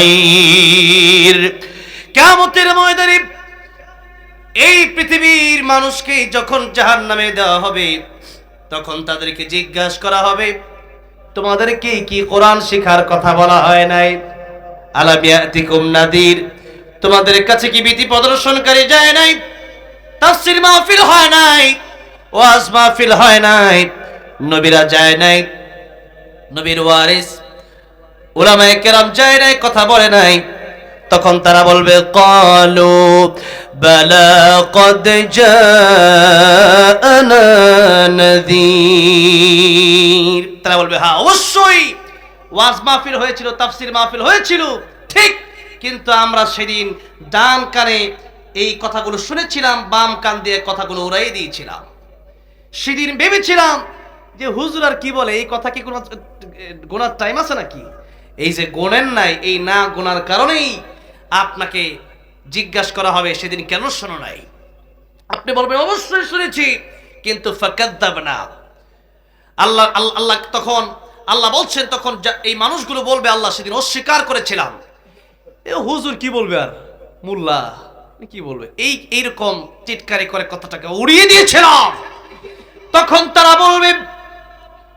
السعير। কিয়ামতের ময়দানে এই পৃথিবীর মানুষকে যখন জাহান্নামে দেওয়া হবে, তখন তাদেরকে জিজ্ঞাসা করা হবে, তোমাদেরকে কি কোরআন শেখার কথা বলা হয় নাই? আলাম ইয়াতিকুম নাদির, তোমাদের কাছে কি ভীতি প্রদর্শনকারী যায় নাই? তাফসীর মাহফিল হয় নাই, ওয়াজ মাহফিল হয় নাই, নবীরা যায় নাই, নবীর ওয়ারিস উলামায়ে কেরাম যায় নাই, কথা বলে নাই। তখন তারা বলবে ক্বালু বালা ক্বাদ জাআনা নাযীর, তারা বলবে হ্যাঁ অবশ্যই ওয়াজ মাহফিল হয়েছিল, তাফসীর মাহফিল হয়েছিল, ঠিক, কিন্তু আমরা সেদিন ডান কানে এই কথাগুলো শুনেছিলাম, বাম কান দিয়ে কথাগুলো উড়াই দিয়েছিলাম। সেদিন ভেবেছিলাম যে হুজুর আর কি বলে, এই কথা কি কোনো গোনার টাইম আছে নাকি? এই যে গোনেন নাই, এই না গোনার কারণেই আপনাকে জিজ্ঞাসা করা হবে সেদিন কেন শোনো নাই। আপনি বলবেন অবশ্যই শুনেছি, কিন্তু ফাকাদ্দাবনা, আল্লাহ তখন আল্লাহ বলছেন, তখন এই মানুষগুলো বলবে আল্লাহ সেদিন অস্বীকার করেছিলাম। এ হুজুর কি বলবে আর মোল্লা কি বলবে, এইরকম চিৎকারি করে কথাটাকে উড়িয়ে দিয়েছিলাম। তখন তারা বলবে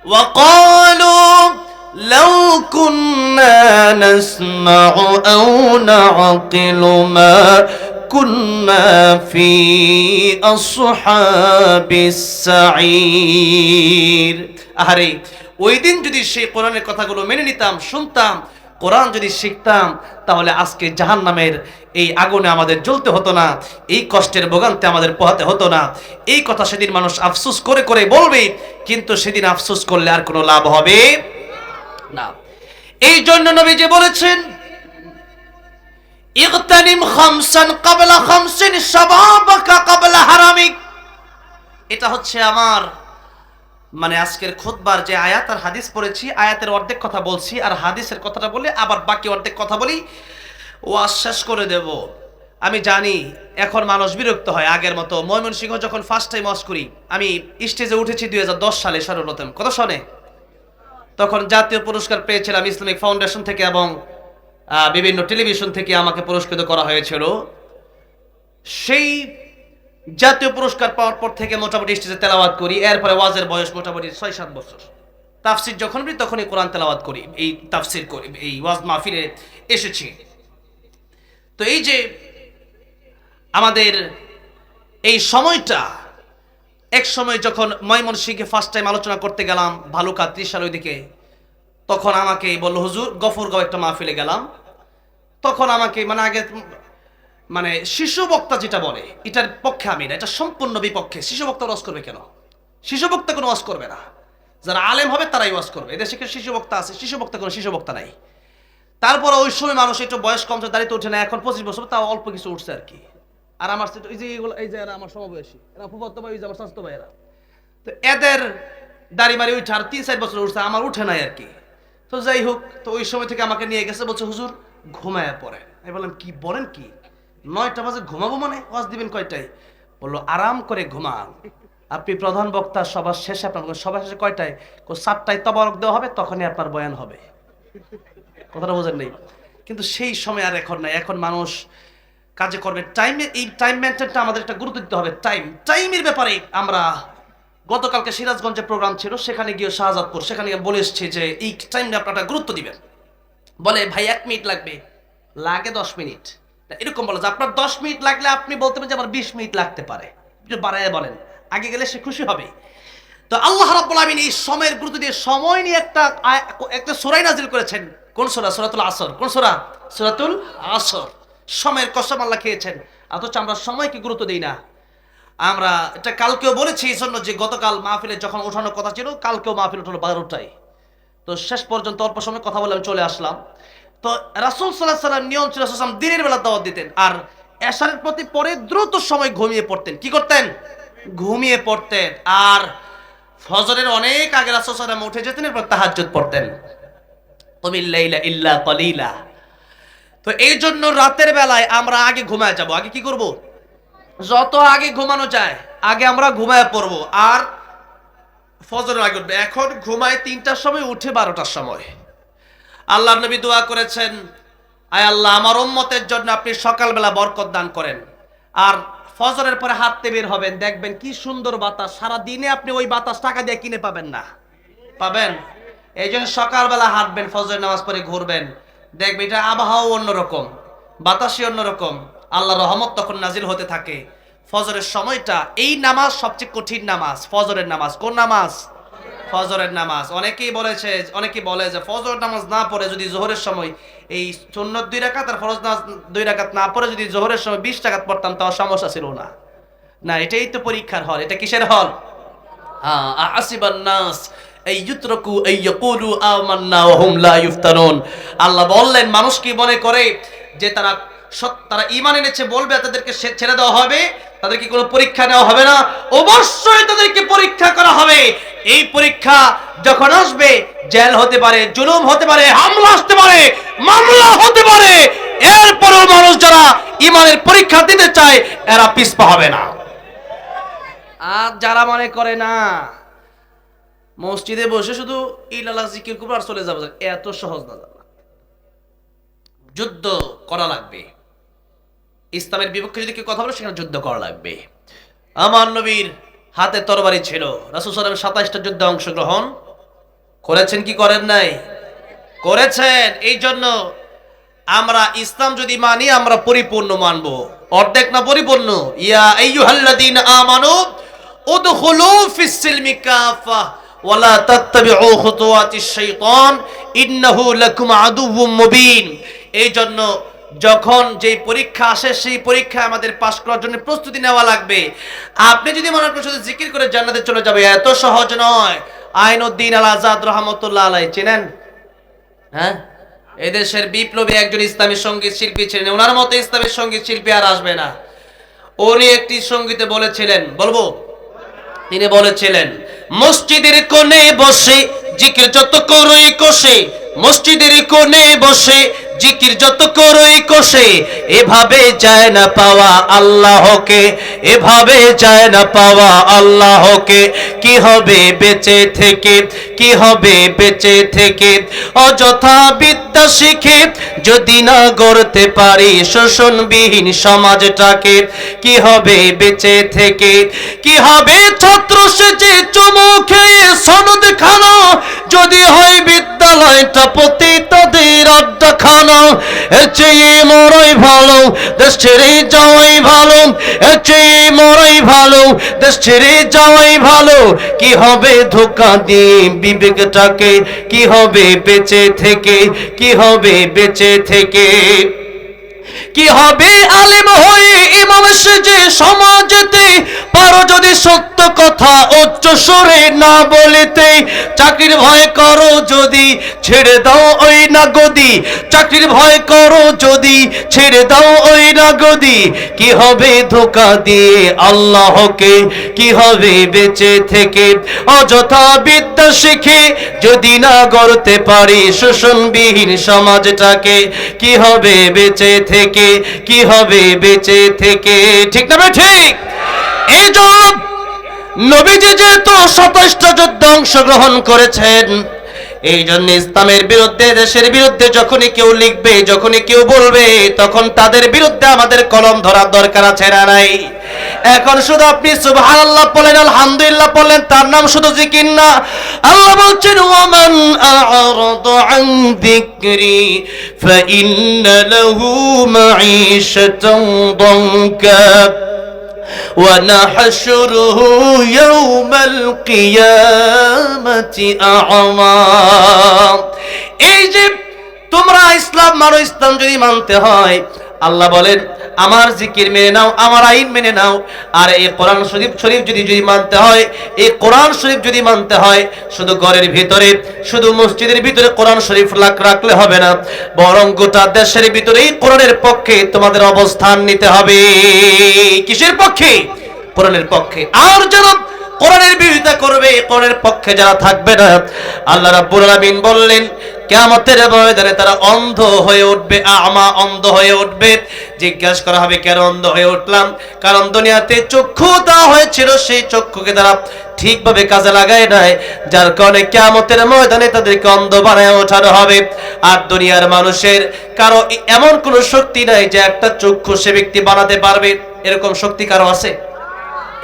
ওয়াকালু লাউ কুন্না নাসমাউ আও নাআকিলু মা কুন্না ফি আসহাবিস সাঈর। আরে ওই দিন যদি সেই কোরআনের কথাগুলো মেনে নিতাম, শুনতাম, কোরআন যদি শিখতাম তাহলে আজকে জাহান্নামের এই আগুনে আমাদের জ্বলতে হতো না, এই কষ্টের ভোগান্তি আমাদের পোহাতে হতো না। এই কথা সেদিন মানুষ আফসোস করে করে বলবে, কিন্তু সেদিন আফসোস করলে আর কোনো লাভ হবে না। এই জন্য নবীজি বলেছেন, ইগতানিম খামসান ক্বাবলা খামসিন শাবাবাকা ক্বাবলা হারামিক। এটা হচ্ছে আমার মানে আজকের খুতবার যে আয়াত আর হাদিস পড়েছি, আয়াতের অর্ধেক কথা বলছি আর হাদিসের কথাটা বলে আবার বাকি অর্ধেক কথা বলি, ওয়াজ শেষ করে দেব। আমি জানি এখন মানুষ বিরক্ত হয় আগের মতো। ময়মনসিংহ যখন ফার্স্ট টাইম ওয়াজ করি, আমি স্টেজে উঠেছি 2010 সালে সর্বপ্রথম। কত সনে? তখন জাতীয় পুরস্কার পেয়েছিলাম ইসলামিক ফাউন্ডেশন থেকে এবং বিভিন্ন টেলিভিশন থেকে আমাকে পুরস্কৃত করা হয়েছিল। সেই জাতীয় পুরস্কার পাওয়ার পর থেকে মোটামুটি স্টেজে তেলাওয়াত করি। এরপরে ওয়াজের বয়স মোটামুটি 6-7 বছর। তাফসির যখন বলি তখনই কোরআন তেলাওয়াত করি, এই তাফসির করি, এই ওয়াজ মাহফিলে এসেছি। তো এই যে আমাদের এই সময়টা, এক সময় যখন ময়মনসিংহে ফার্স্ট টাইম আলোচনা করতে গেলাম ভালুকা 30 সাল ওইদিকে, তখন আমাকে বললো হুজুর গফরগাঁও একটা মাহফিলে গেলাম। তখন আমাকে মানে আগে মানে শিশু বক্তা যেটা বলে এটার পক্ষে আমি না, এটা সম্পূর্ণ বিপক্ষে। শিশু বক্তা ওয়াজ করবে কেন? শিশু বক্তা কোনো ওয়াজ করবে না, যারা আলেম হবে তারাই ওয়াজ করবে। এদেশে শিশু বক্তা আছে? শিশু বক্তা কোনো শিশু বক্তা নাই। তারপর ওই সময় মানুষ একটু বয়স কম, দাঁড়িয়ে উঠে না, এখন 25 বছর, তাও অল্প কিছু উঠছে আর কি। আর আমার এই যে এইগুলো, এই যে এরা আমার সমবয়সী, এরা ফুফাতো ভাই, আমার স্বাস্থ্য ভাইয়েরা, তো এদের দাড়ি মারি উঠে আর 3-4 বছর উঠছে, আমার উঠে নাই আর কি। তো যাই হোক, তো ওই সময় থেকে আমাকে নিয়ে গেছে, বলছে হুজুর ঘুমায় পড়ে। আমি বললাম কি বলেন কি, 9টা বাজে ঘুমাবো মানে? ওয়াজ দিবেন কয়টায়? বললো আরাম করে ঘুমান, আপনি প্রধান বক্তা, সবার শেষে আপনার সবার শেষে কয়টায়? 7টায় তবারক দেওয়া হবে, তখনই আপনার বয়ান হবে। কথাটা বোঝেন নেই? কিন্তু সেই সময় আর এখন নাই। এখন মানুষ কাজে করবে, টাইমের এই টাইম মেনটেনটা আমাদের একটা গুরুত্ব দিতে হবে। টাইমের ব্যাপারে আমরা গতকালকে সিরাজগঞ্জে প্রোগ্রাম ছিল, সেখানে গিয়ে শাহজাদপুর, সেখানে গিয়ে বলে এসছি যে এই টাইমে আপনারা গুরুত্ব দিবেন। বলে ভাই 1 মিনিট লাগবে, লাগে 10 মিনিট, এরকম বলে যে আপনার 10 মিনিট লাগলে আপনি বলতে পারেন যে আমার 20 মিনিট লাগতে পারে, একটু বাড়ায় বলেন, আগে গেলে সে খুশি হবে। তো আল্লাহ রাব্বুল আলামিন এই সময়ের গুরুত্ব দিয়ে সময় নিয়ে একটা সূরা নাজিল করেছেন। কোন সূরা? সূরাতুল আসর। কোন সূরা? সূরাতুল আসর। সময়ের কসম আল্লাহ খেয়েছেন, অথচ আমরা সময়কে গুরুত্ব দিই না। আমরা এটা কালকেও বলেছি এই জন্য যে গতকাল মাহফিলে যখন ওঠানোর কথা ছিল, কালকেও মাহফিল উঠানো 12টায়। তো শেষ পর্যন্ত অল্প সময় কথা বলে আমি চলে আসলাম। তো রাসূল সাল্লাল্লাহু আলাইহি ওয়াসাল্লাম নিয়ম ছিল রাসূল দিনের বেলা দাওয়াত দিতেন, আর এশারের প্রতি পরে দ্রুত সময় ঘুমিয়ে পড়তেন। কি করতেন? ঘুমিয়ে পড়তেন। আর ফজরের অনেক আগে রাসূল সাল্লাল্লাহু আলাইহি ওয়াসাল্লাম উঠে যেতেন, এরপর তাহাজ্জুদ পড়তেন। কুমিল লাইলা ইল্লা কলিলা। তো এই জন্য রাতের বেলায় আমরা আগে ঘুমায় যাব। আগে কি করব? যত আগে ঘুমানো যায় আগে আমরা ঘুমায় পড়বো, আর ফজরের আগে উঠবে। এখন ঘুমায় 3টার সময়, উঠে 12টার সময়। আল্লাহর নবী দোয়া করেছেন, আয় আল্লাহ আমার উম্মতের জন্য আপনি সকালবেলা বরকত দান করেন। আর ফজরের পরে হাঁটতে বের হবেন, দেখবেন কি সুন্দর বাতাস। সারা দিনে আপনি ওই বাতাস টাকা দিয়ে কিনে পাবেন না, পাবেন? এই জন্য সকালবেলা হাঁটবেন, ফজরের নামাজ পড়ে ঘুরবেন, দেখবেন এটা আবহাওয়া অন্যরকম, বাতাসই অন্যরকম, আল্লাহর রহমত তখন নাজিল হতে থাকে। ফজরের সময়টা, এই নামাজ সবচেয়ে কঠিন নামাজ, ফজরের নামাজ। কোন নামাজ? ফজরের নামাজ। অনেকেই বলে যে ফজর নামাজ না পড়ে যদি জোহরের সময় এই সুন্নত 2 রাকাত আর ফরজ নামাজ 2 রাকাত না পড়ে যদি জোহরের সময় 20 রাকাত পড়তাম তাও সমস্যা ছিল না। না, এটাই তো পরীক্ষার হল। এটা কিসের হল? আসিবান নাস আইয়ুতরাকু আইয়াকুলু আমান্না ওয়া হুম লা ইফতানুন। আল্লাহ বললেন মানুষ কি মনে করে যে তারা ঈমান এনেছে, বলবে তাদেরকে ছেড়ে দেওয়া হবে, তাদেরকে কোনো পরীক্ষা নেওয়া হবে না? অবশ্যই তাদেরকে পরীক্ষা করা হবে। এই পরীক্ষা যখন আসবে, জেল হতে পারে, জুলুম হতে পারে, হামলা আসতে পারে, মামলা হতে পারে, এরপরও মানুষ যারা ঈমানের পরীক্ষা দিতে চায় এরা পিছপা হবে না। আর যারা মনে করে না মসজিদে বসে শুধু ইল্লাল্লাহ জিকির করব আর চলে যাবে, এত সহজ না। যুদ্ধ করা লাগবে। ইসলামের বিপক্ষে যদি কেউ কথা বলে সেখানে যুদ্ধ করা লাগবে। আমার নবীর হাতে তরবারি ছিল, রাসূল সাল্লাল্লাহু আলাইহি ওয়াসাল্লাম 27টা যুদ্ধে অংশগ্রহণ করেছেন কি করেন নাই? করেছেন। এই জন্য আমরা ইসলাম যদি মানি আমরা পরিপূর্ণ মানব, অর্ধেক না পরিপূর্ণ। ইয়া আইয়ুহাল্লাযীনা আমানু উদখুলু ফিস সিলমি কাফা ওয়ালা তাত্তাবিউ খুতুওয়াতিশ শাইতান ইন্নাহু লাকুম আদুউম মুবিন। এই জন্য যখন যেই পরীক্ষা আসে সেই পরীক্ষায় আমাদের পাস করার জন্য প্রস্তুতি নেওয়া লাগবে। আপনি যদি মনে করেন শুধু জিকির করে জান্নাতে চলে যাবে, এত সহজ নয়। আইনুদ্দিন আল আজাদ রাহমাতুল্লাহ আলাইহি চেনেন? হ্যাঁ, এদেশের বিপ্লবী একজন ইসলামী সঙ্গীত শিল্পী ছিলেন। ওনার মতো ইসলামী সঙ্গীত শিল্পী আর আসবে না। উনি একটি সঙ্গীতে বলেছিলেন, বলবো? তিনি বলেছিলেন, মসজিদের কোণে বসে জিকির যত করই কষে, মসজিদের কোণে বসে জিকির যত করই কষে, এভাবে যায় না পাওয়া আল্লাহকে, এভাবে যায় না পাওয়া আল্লাহকে। কি হবে বেঁচে থেকে, কি হবে বেঁচে থেকে, অযথা বিদ্যা শিখে যদি না গড়তে পারি শোষণবিহীন সমাজটাকে। কি হবে বেঁচে থেকে, কি হবে ছাত্র সেজে চুমু খেয়ে সনদ খানো, যদি হয় বিদ্যালয়টা পতিতাদের আড্ডাখানা। এর চেয়ে মরাই ভালো, দেশ ছেড়ে যাওয়াই ভালো, এর চেয়ে মরাই ভালো, দেশ ছেড়ে যাওয়াই ভালো। কি হবে ধোঁকা দিয়ে বিবেকটাকে, কি হবে বেঁচে থেকে, কি হবে বেঁচে থেকে। কি হবে আলেম হয়ে ইমাম সেজে সমাজেতে, পারো যদি সত্য কথা উচ্চ স্বরে না বলিতে। চাকরির ভয় করো যদি ছেড়ে দাও ওই না গদি, চাকরির ভয় করো যদি ছেড়ে দাও ওই না গদি। কি হবে ধোঁকা দিয়ে আল্লাহকে, কি হবে বেঁচে থেকে, অযথা বিদ্যা শিখে যদি না গড়তে পারি শোষণবিহীন সমাজটাকে। কি হবে বেঁচে থেকে, কি হবে বেঁচে থেকে। ঠিক না ভাই? ঠিক। এই জন্য নবীজি যেহেতু 27টা যুদ্ধে অংশগ্রহণ করেছেন, এই জন্য ইসলামের বিরুদ্ধে, দেশের বিরুদ্ধে যখনই কেউ লিখবে, যখনই কেউ বলবে, তখন তাদের বিরুদ্ধে আমাদের কলম ধরার দরকার আছে না নাই? এখন শুধু আপনি সুবহানাল্লাহ বলেন, আলহামদুলিল্লাহ বলেন, তার নাম শুধু জিকির না। আল্লাহ বলছেন, ওয়ামান আ'রাদা আন যিকরি ফাইন্না লাহু মাঈশাতান দানকা ونحشره يوم القيامة أعمى। এই যে তোমরা ইসলাম মানো, ইসলাম যদি মানতে হয়, আল্লাহ বলেন আমার জিকির মেনে নাও, আমার আইন মেনে নাও। আর এই কোরআন শরীফ যদি মানতে হয়, এই কোরআন শরীফ যদি মানতে হয়, শুধু ঘরের ভিতরে, শুধু মসজিদের ভিতরে কোরআন শরীফ রাখলে হবে না, বরং গোটা দেশের ভিতরে এই কোরআনের পক্ষে তোমাদের অবস্থান নিতে হবে। কিসের পক্ষে? কোরআনের পক্ষে। আর যারা কোরআনের বিরোধিতা করবে, কোরআনের পক্ষে যারা থাকবে না, আল্লাহ রাব্বুল আলামিন বললেন কিয়ামতের ময়দানে তারা অন্ধ হয়ে উঠবে, আমা, অন্ধ হয়ে উঠবে। জিজ্ঞাসা করা হবে কেন অন্ধ হয়ে উঠলাম? কারণ দুনিয়াতে চক্ষু দেওয়া হয়েছিল, সেই চক্ষুকে তারা ঠিকভাবে কাজে লাগায় নাই, যার কারণে কিয়ামতের ময়দানে তাদেরকে অন্ধ বানায় ওঠানো হবে। আর দুনিয়ার মানুষের কারো এমন কোনো শক্তি নাই যে একটা চক্ষু সে ব্যক্তি বানাতে পারবে। এরকম শক্তি কারো আছে?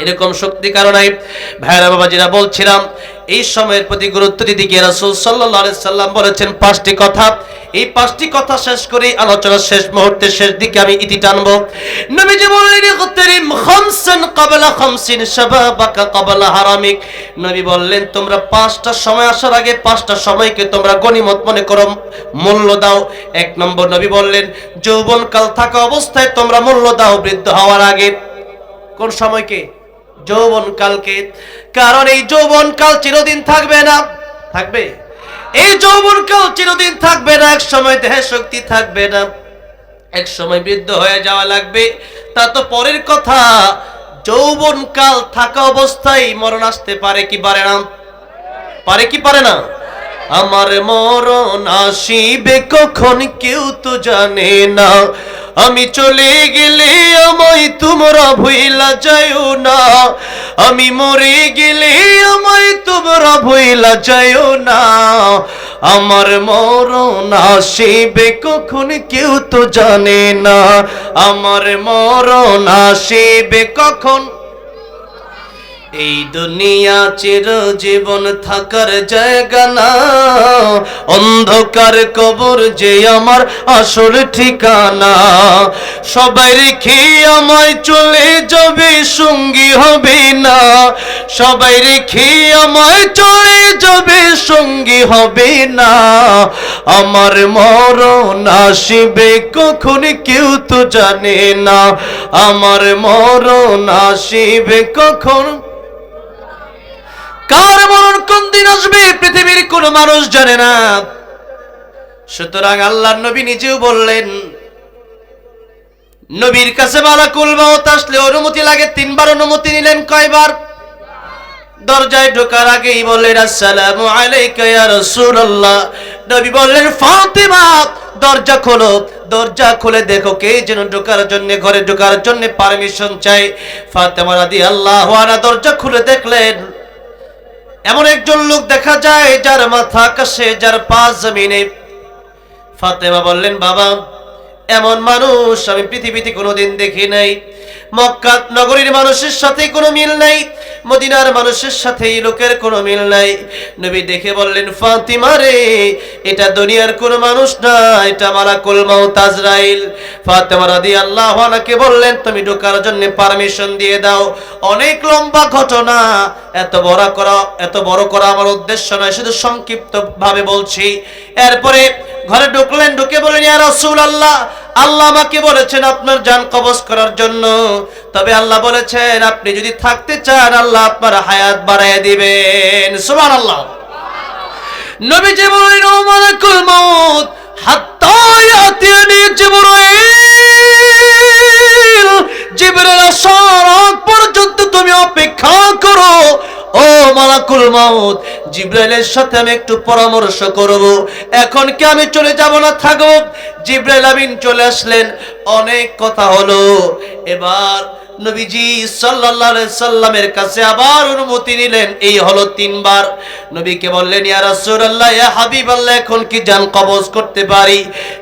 এরকম শক্তি কারো নাই। ভাইরা বাবাজিরা, বলছিলাম এই সময়ের প্রতি গুরুত্ব দিতে গিয়ে রাসূল সাল্লাল্লাহু আলাইহি সাল্লাম বলেছেন 5টি কথা। এই 5টি কথা শেষ করে আলোচনার শেষ মুহূর্তে, শেষ দিকে আমি ইতি টানবো। নবীজি বললেন ইগতারিম খামসান ক্বাবলা খামসিন শাবাবাকা ক্বাবলা হারামিক। নবী বললেন তোমরা 5টা সময় আসার আগে 5টা সময়কে তোমরা গনিমত মনে করো, মূল্য দাও। 1 নম্বর নবী বললেন যৌবনকাল থাকা অবস্থায় তোমরা মূল্য দাও বৃদ্ধ হওয়ার আগে। কোন সময়কে? যৌবনকালকে। কারণ এই যৌবনকাল চিরদিন থাকবে না। থাকবে? এই যৌবনকাল চিরদিন থাকবে না। এক সময় দেহে শক্তি থাকবে না, এক সময় বৃদ্ধ হয়ে যাওয়া লাগবে। তা তো পরের কথা। যৌবনকাল থাকা অবস্থায় মরণ আসতে পারে কি পারে না? পারে কি পারে না? আমার মরণ আসিবে কখন কেউ তো জানে না, আমি চলে গেলে আমায় তোমরা ভুইলা যাইও না, আমি মরে গেলে আমায় তোমরা ভুইলা যাইও না। আমার মরণ আসিবে কখন কেউ তো জানে না, আমার মরণ আসিবে কখন। এই দুনিয়া চিরজীবন থাকার জায়গা না, অন্ধকার কবর যে আমার আসল ঠিকানা। সবাই রেখে আমায় চলে যাবে, সঙ্গী হবে না, সবাই রেখে আমায় চলে যাবে, সঙ্গী হবে না। আমার মরণ আসিবে কখন কেউ তো জানে না, আমার মরণ আসিবে কখন, কার মরণ কোন দিন আসবে পৃথিবীর কোনো মানুষ জানে না। সুতরাং আল্লাহর নবী নিজেও বললেন, নবীর কাছে মালাকুল মউত আসলে অনুমতি লাগে 3 বার অনুমতি নিলেন। কয়বার? দরজায় ঢোকার আগেই বললেন আসসালামু আলাইকা ইয়া রাসূলুল্লাহ। নবী বললেন ফাতিমা দরজা খোলো। দরজা খুলে দেখো কে যেন ঢোকার জন্য, ঘরে ঢোকার জন্য পারমিশন চাই। ফাতিমা রাদিয়াল্লাহু আনহা দরজা খুলে দেখলেন এমন একজন লোক দেখা যায় যার মাথা আকাশে, যার পা জমিনে। ফাতেমা বললেন বাবা, এমন মানুষ আমি পৃথিবীতে কোনোদিন দেখি নাই। মক্কা নগরীর মানুষের সাথে কোনো মিল নাই, মদিনার মানুষের সাথে এই লোকের কোনো মিল নাই। নবী দেখে বললেন ফাতিমা রে, এটা দুনিয়ার কোনো মানুষ না, এটা মালাকুল মউত আজরাইল। ফাতিমা রাদিয়াল্লাহু আনহাকে বললেন তুমি ঢোকার জন্য পারমিশন দিয়ে দাও। অনেক লম্বা ঘটনা, এত বড় করা আমার উদ্দেশ্য নয়, শুধু সংক্ষিপ্ত ভাবে বলছি। এরপরে ঘরে ঢুকলেন, ঢুকে বললেন ইয়া রাসূলুল্লাহ, আল্লাহ আমাকে বলেছেন আপনার জান কবজ করার জন্য। তবে আল্লাহ বলেছেন আপনি যদি থাকতে চান আল্লাহ আপনার হায়াত বাড়ায় দিবেন। সুবহানাল্লাহ। নবীজি বললেন ও মালাকুল মউত, হাত্তা ইয়াতিয়ানি জিবরাইল, জিবরাইল আসার আগ পর্যন্ত তুমি অপেক্ষা করো। ও মালাকুল মউত, জিবরাইলের সাথে আমি একটু পরামর্শ করব। এখন কি আমি চলে যাব না থাকব? জিবরাইল আমিন চলে আসলেন, অনেক কথা হলো। এবার নবীজি সাল্লাল্লাহু আলাইহি সাল্লামের কাছে আবার অনুমতি নিলেন। এই হলো 3 বার। নবীকে বললেন ইয়া রাসূলুল্লাহ, ইয়া হাবিবাল্লাহ, এখন কি জান কবজ করতে পারি?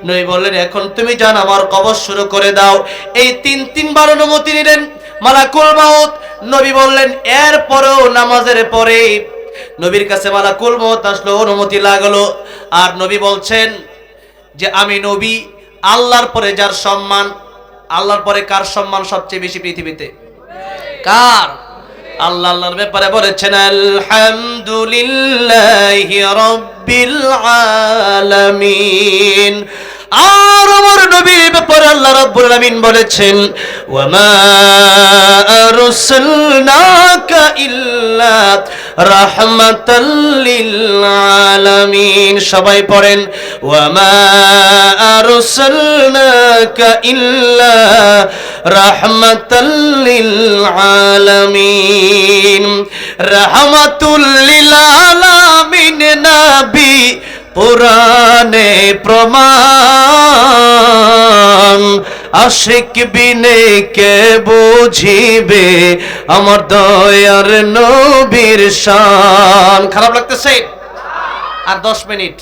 নবী বললেন এখন তুমি জান আমার কবজ শুরু করে দাও। এই 3 বার অনুমতি নিলেন মালাকুল মউত। নবী বললেন এরপরেও নামাজের পরে নবীর কাছে মালাকুল মউত আসলো, অনুমতি লাগলো। আর নবী বলছেন যে আমি নবী, আল্লাহর পরে যার সম্মান, আল্লাহর পরে কার সম্মান সবচেয়ে বেশি পৃথিবীতে? কার? আল্লাহ আল্লাহর ব্যাপারে বলেছেন আলহামদুলিল্লাহি রাব্বিল আলামিন। আর আমার নবীর ব্যাপারে আল্লাহ রাব্বুল আলামিন বলেছেন ওয়া মা আরসালনাকা ইল্লা রাহমাতাল লিল আলামিন। সবাই পড়েন ওয়া মা আরসালনাকা ইল্লা রাহমাতাল লিল আলামিন। রাহমাতুল লিল আলামিন নবী পুরানে প্রমাণ, আশিক বিনে কে বুঝিবে আমার দয়ার নবীর শান। খারাপ লাগতেছে? আর 10 মিনিট।